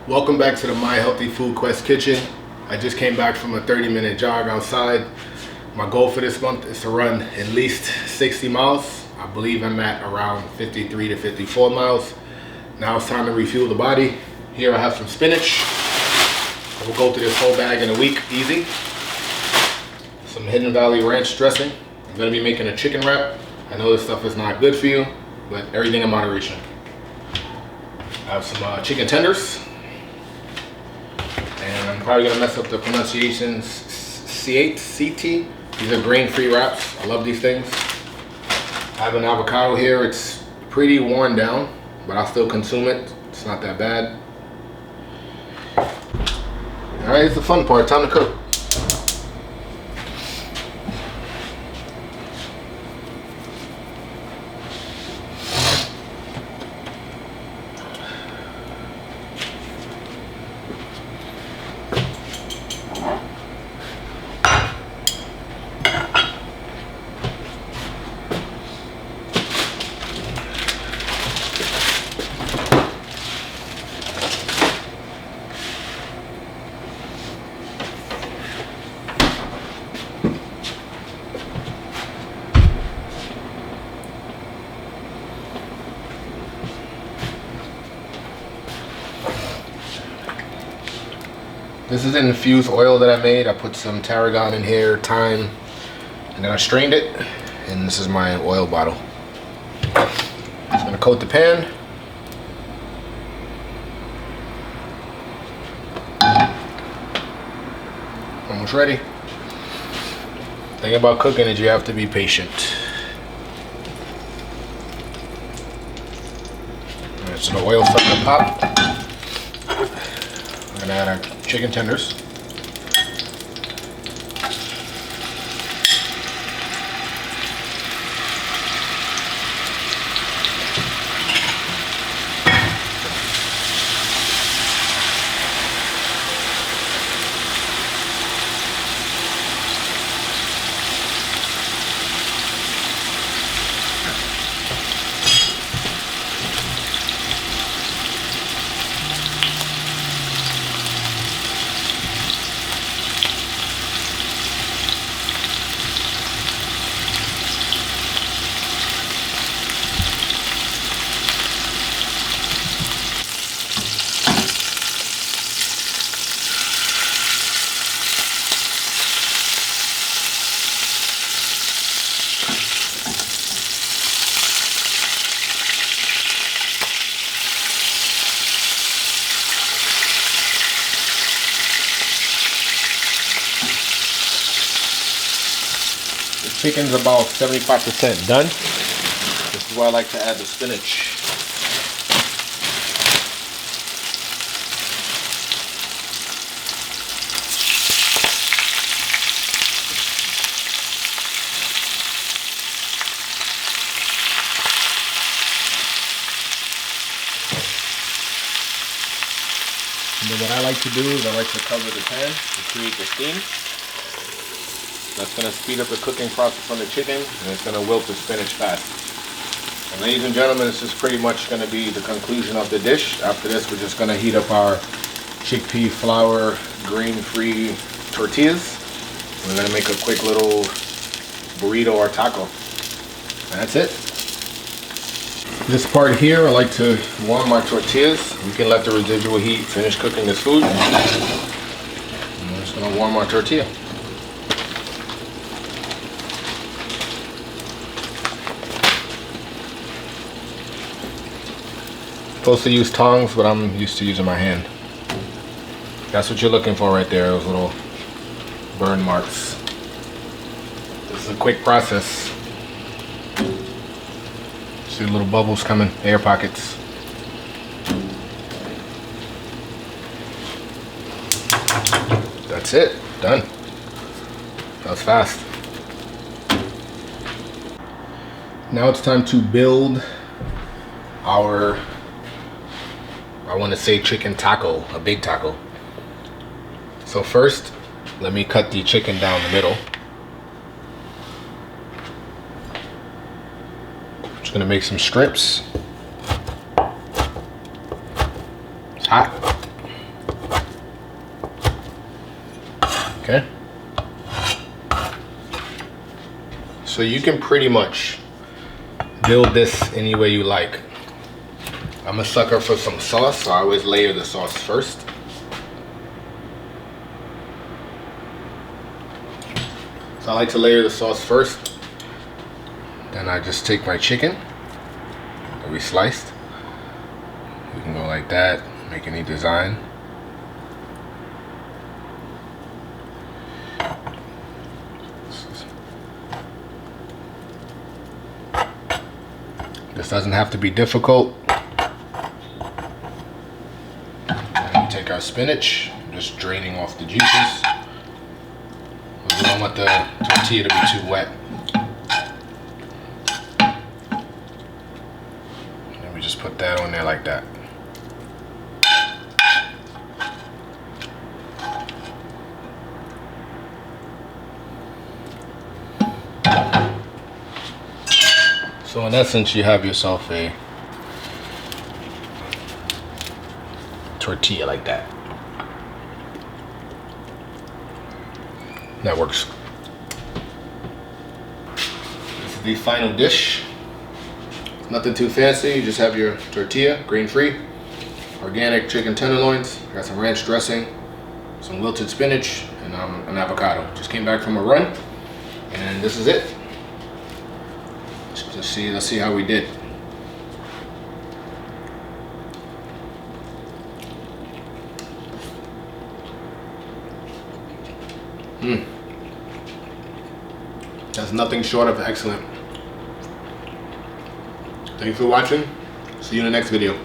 Welcome back to the My Healthy Food Quest kitchen. I just came back from a 30-minute jog outside. My goal for this month is to run at least 60 miles. I believe I'm at around 53 to 54 miles. Now it's time to refuel the body. Here I have some spinach. We'll go through this whole bag in a week, easy. Some Hidden Valley Ranch dressing. I'm gonna be making a chicken wrap. I know this stuff is not good for you, but everything in moderation. I have some chicken tenders. And I'm probably gonna mess up the pronunciations. C8, CT. These are grain-free wraps. I love these things. I have an avocado here. It's pretty worn down, but I'll still consume it. It's not that bad. All right, it's the fun part. Time to cook. This is an infused oil that I made. I put some tarragon in here, thyme, and then I strained it. And this is my oil bottle. Just gonna coat the pan. Almost ready. The thing about cooking is you have to be patient. Alright, so the oil's starting to pop. We're gonna add our chicken tenders. Chicken's about 75% done. This is why I like to add the spinach. And then what I like to do is I like to cover the pan to create the steam. That's going to speed up the cooking process on the chicken, and it's going to wilt the spinach fast. And ladies and gentlemen, this is pretty much going to be the conclusion of the dish. After this, we're just going to heat up our chickpea flour grain-free tortillas. We're going to make a quick little burrito or taco. And that's it. This part here, I like to warm my tortillas. We can let the residual heat finish cooking this food. And I'm just going to warm our tortilla. Supposed to use tongs, but I'm used to using my hand. That's what you're looking for right there, those little burn marks. This is a quick process. See the little bubbles coming, air pockets. That's it, done. That was fast. Now it's time to build our, I want to say, chicken taco, a big taco. So first, let me cut the chicken down the middle. Just gonna make some strips. It's hot. Okay. So you can pretty much build this any way you like. I'm a sucker for some sauce, so I always layer the sauce first. So I like to layer the sauce first. Then I just take my chicken that we sliced. You can go like that, make any design. This doesn't have to be difficult. And we take our spinach, just draining off the juices. We don't want the tortilla to be too wet. And we just put that on there like that. So in essence, you have yourself a tortilla like that. That works. This is the final dish. Nothing too fancy. You just have your tortilla, grain-free, organic chicken tenderloins. I got some ranch dressing, some wilted spinach, and an avocado. Just came back from a run, and this is it. Let's see how we did. That's nothing short of excellent. Thanks for watching. See you in the next video.